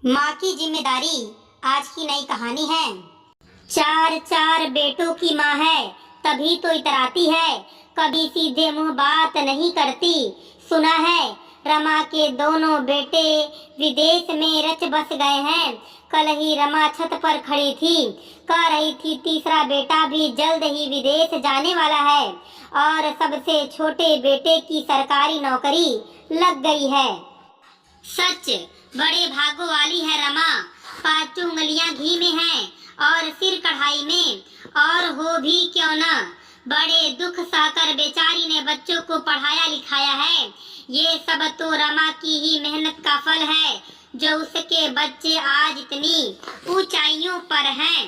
माँ की जिम्मेदारी आज की नई कहानी है। चार चार बेटों की माँ है, तभी तो इतराती है, कभी सीधे मुंह बात नहीं करती। सुना है रमा के दोनों बेटे विदेश में रच बस गए हैं। कल ही रमा छत पर खड़ी थी, कह रही थी तीसरा बेटा भी जल्द ही विदेश जाने वाला है और सबसे छोटे बेटे की सरकारी नौकरी लग गई है। सच बड़े भागों वाली है रमा, पांचों उंगलियां घी में हैं और सिर कढ़ाई में, और हो भी क्यों न। बड़े दुख सहकर बेचारी ने बच्चों को पढ़ाया लिखाया है। ये सब तो रमा की ही मेहनत का फल है, जो उसके बच्चे आज इतनी ऊंचाइयों पर हैं।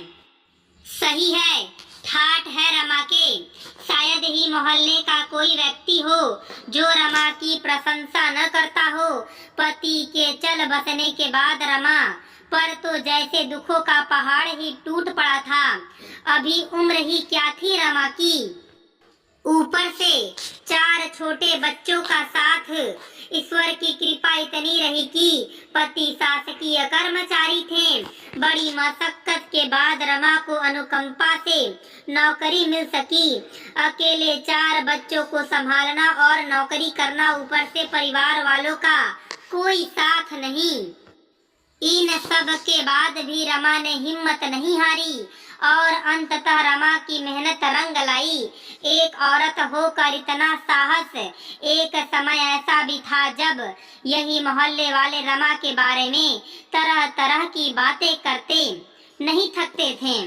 सही है, ठाठ है रमा के। शायद ही मोहल्ले का कोई व्यक्ति हो जो रमा की प्रशंसा न करता हो। पति के चल बसने के बाद रमा पर तो जैसे दुखों का पहाड़ ही टूट पड़ा था। अभी उम्र ही क्या थी रमा की, ऊपर से चार छोटे बच्चों का साथ। ईश्वर की कृपा इतनी रही कि पति शासकीय कर्मचारी थे। बड़ी मशक्कत के बाद रमा को अनुकंपा से नौकरी मिल सकी। अकेले चार बच्चों को संभालना और नौकरी करना, ऊपर से परिवार वालों का कोई साथ नहीं। इन सब के बाद भी रमा ने हिम्मत नहीं हारी और अंततः रमा की मेहनत रंग लाई। एक औरत होकर इतना साहस। एक समय ऐसा भी था जब यही मोहल्ले वाले रमा के बारे में तरह तरह की बातें करते नहीं थकते थे।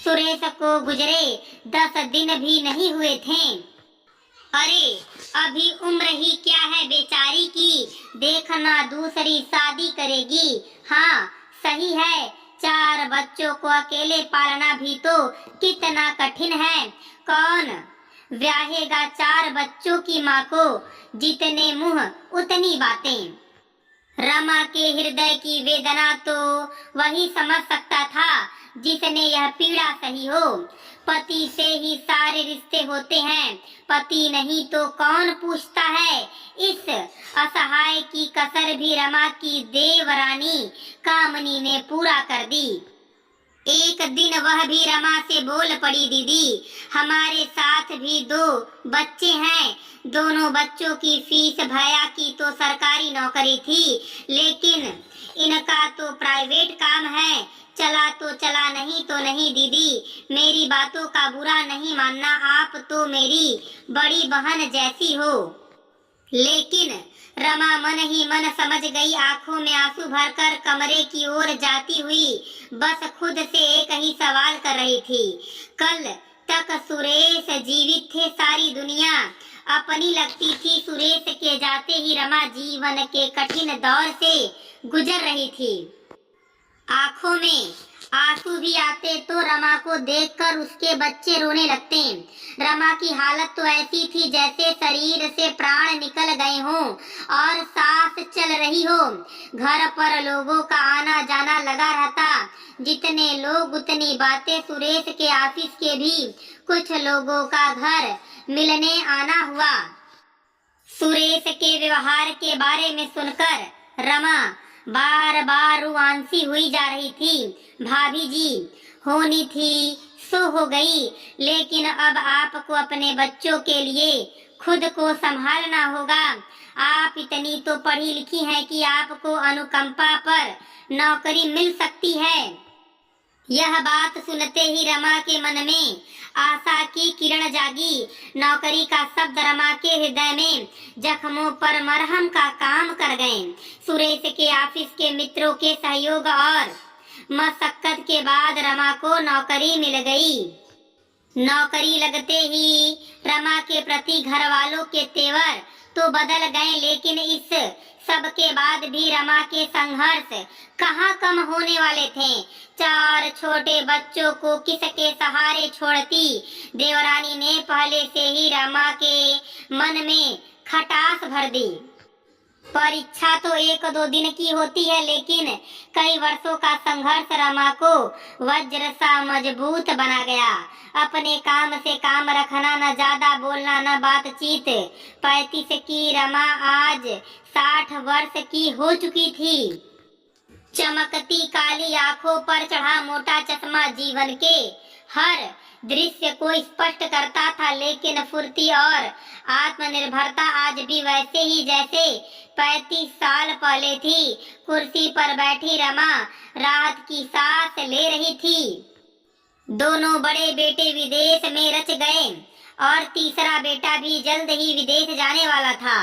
सुरेश को गुजरे 10 दिन भी नहीं हुए थे। अरे अभी उम्र ही क्या है बेचारी की, देखना दूसरी शादी करेगी। हाँ सही है, 4 बच्चों को अकेले पालना भी तो कितना कठिन है। कौन ब्याहेगा 4 बच्चों की माँ को, जितने मुंह उतनी बातें। रमा के हृदय की वेदना तो वही समझ सकता था जिसने यह पीड़ा सही हो। पति से ही सारे रिश्ते होते हैं, पति नहीं तो कौन पूछता है। इस असहाय की कसर भी रमा की देवरानी कामनी ने पूरा कर दी। एक दिन वह भी रमा से बोल पड़ी, दीदी हमारे साथ भी 2 बच्चे हैं। दोनों बच्चों की फीस भैया की तो सरकारी नौकरी थी, लेकिन इनका तो प्राइवेट काम है। चला तो चला, नहीं तो नहीं। दीदी मेरी बातों का बुरा नहीं मानना, आप तो मेरी बड़ी बहन जैसी हो। लेकिन रमा मन ही मन समझ गई। आंखों में आंसू भरकर कमरे की ओर जाती हुई बस खुद से एक ही सवाल कर रही थी। कल तक सुरेश जीवित थे, सारी दुनिया अपनी लगती थी। सुरेश के जाते ही रमा जीवन के कठिन दौर से गुजर रही थी। आंखों में आंसू भी आते तो रमा को देखकर उसके बच्चे रोने लगते। रमा की हालत तो ऐसी थी जैसे शरीर से प्राण निकल गए हों और सांस चल रही हो। घर पर लोगों का आना जाना लगा रहता, जितने लोग उतनी बातें। सुरेश के ऑफिस के भी कुछ लोगों का घर मिलने आना हुआ। सुरेश के व्यवहार के बारे में सुनकर रमा बार बार रुआंसी हुई जा रही थी। भाभी जी होनी थी सो हो गई, लेकिन अब आपको अपने बच्चों के लिए खुद को संभालना होगा। आप इतनी तो पढ़ी लिखी हैं कि आपको अनुकंपा पर नौकरी मिल सकती है। यह बात सुनते ही रमा के मन में आशा की किरण जागी। नौकरी का शब्द रमा के हृदय में जख्मों पर मरहम का काम कर गए। सुरेश के ऑफिस के मित्रों के सहयोग और मशक्कत के बाद रमा को नौकरी मिल गई। नौकरी लगते ही रमा के प्रति घर वालों के तेवर तो बदल गए, लेकिन इस सब के बाद भी रमा के संघर्ष कहाँ कम होने वाले थे। 4 छोटे बच्चों को किसके सहारे छोड़ती। देवरानी ने पहले से ही रमा के मन में खटास भर दी। परीक्षा तो 1-2 दिन की होती है, लेकिन कई वर्षों का संघर्ष रमा को वज्र सा मजबूत बना गया। अपने काम से काम रखना, न ज्यादा बोलना न बातचीत। 35 की रमा आज 60 वर्ष की हो चुकी थी। चमकती काली आंखों पर चढ़ा मोटा चश्मा जीवन के हर दृश्य को स्पष्ट करता था, लेकिन फुर्ती और आत्मनिर्भरता आज भी वैसे ही जैसे 35 साल पहले थी। कुर्सी पर बैठी रमा राहत की सांस ले रही थी। दोनों बड़े बेटे विदेश में रच गए और तीसरा बेटा भी जल्द ही विदेश जाने वाला था।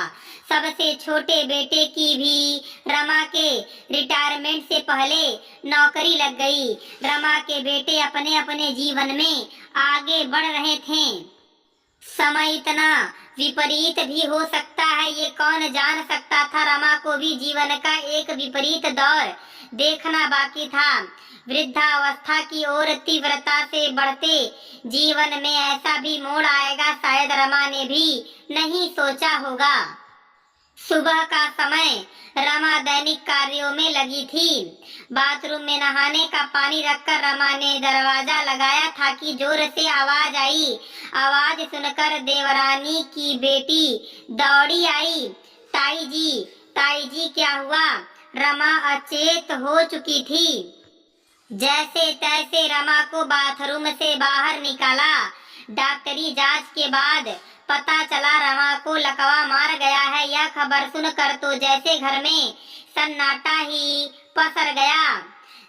सबसे छोटे बेटे की भी रमा के रिटायरमेंट से पहले नौकरी लग गई। रमा के बेटे अपने अपने जीवन में आगे बढ़ रहे थे। समय इतना विपरीत भी हो सकता है, ये कौन जान सकता था। रमा को भी जीवन का एक विपरीत दौर देखना बाकी था। वृद्धावस्था की ओर तीव्रता से बढ़ते जीवन में ऐसा भी मोड़ आएगा, शायद रमा ने भी नहीं सोचा होगा। सुबह का समय रमा दैनिक कार्यों में लगी थी। बाथरूम में नहाने का पानी रखकर रमा ने दरवाजा लगाया था कि जोर से आवाज आई। आवाज सुनकर देवरानी की बेटी दौड़ी आई। ताई जी क्या हुआ? रमा अचेत हो चुकी थी। जैसे तैसे रमा को बाथरूम से बाहर निकाला। डॉक्टरी जांच के बाद पता चला रमा को लकवा मार गया है। यह खबर सुनकर तो जैसे घर में सन्नाटा ही पसर गया।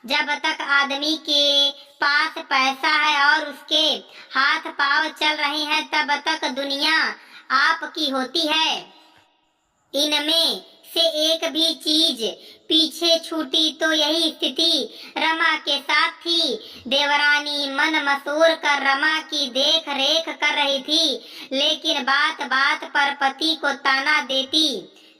जब तक आदमी के पास पैसा है और उसके हाथ पांव चल रहे हैं, तब तक दुनिया आपकी होती है। इनमें से एक भी चीज पीछे छूटी तो यही स्थिति रमा के साथ थी। देवरानी मन मसूर कर रमा की देख रेख कर रही थी, लेकिन बात बात पर पति को ताना देती।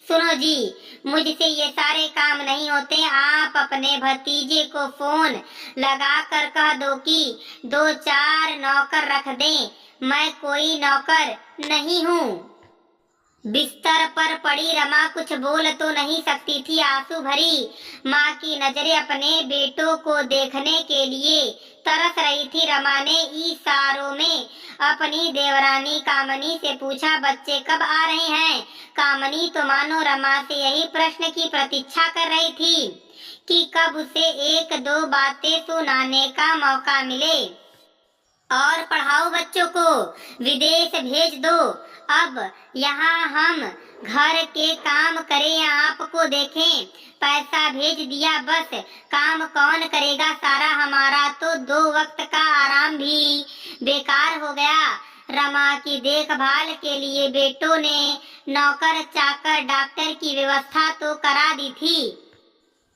सुनो जी, मुझसे ये सारे काम नहीं होते। आप अपने भतीजे को फोन लगा कर कह दो कि 2-4 नौकर रख दें। मैं कोई नौकर नहीं हूँ। बिस्तर पर पड़ी रमा कुछ बोल तो नहीं सकती थी। आंसू भरी माँ की नजरें अपने बेटों को देखने के लिए तरस रही थी। रमा ने इशारों में अपनी देवरानी कामनी से पूछा, बच्चे कब आ रहे हैं? कामनी तो मानो रमा से यही प्रश्न की प्रतीक्षा कर रही थी कि कब उसे 1-2 बातें सुनाने का मौका मिले। और पढ़ाओ बच्चों को, विदेश भेज दो। अब यहाँ हम घर के काम करें या आपको देखें? पैसा भेज दिया, बस काम कौन करेगा सारा? हमारा तो 2 वक्त का आराम भी बेकार हो गया। रमा की देखभाल के लिए बेटों ने नौकर चाकर डॉक्टर की व्यवस्था तो करा दी थी,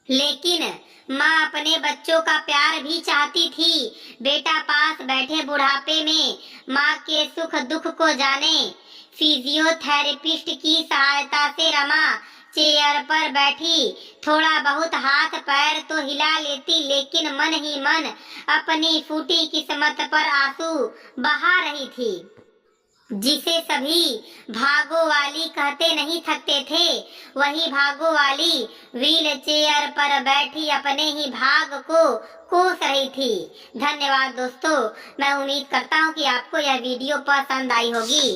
लेकिन माँ अपने बच्चों का प्यार भी चाहती थी। बेटा पास बैठे बुढ़ापे में माँ के सुख दुख को जाने। फिजियोथेरेपिस्ट की सहायता से रमा चेयर पर बैठी थोड़ा बहुत हाथ पैर तो हिला लेती, लेकिन मन ही मन अपनी फूटी किस्मत पर आंसू बहा रही थी। जिसे सभी भागो वाली कहते नहीं थकते थे, वही भागो वाली व्हील चेयर पर बैठी अपने ही भाग को कोस रही थी। धन्यवाद दोस्तों, मैं उम्मीद करता हूँ कि आपको यह वीडियो पसंद आई होगी।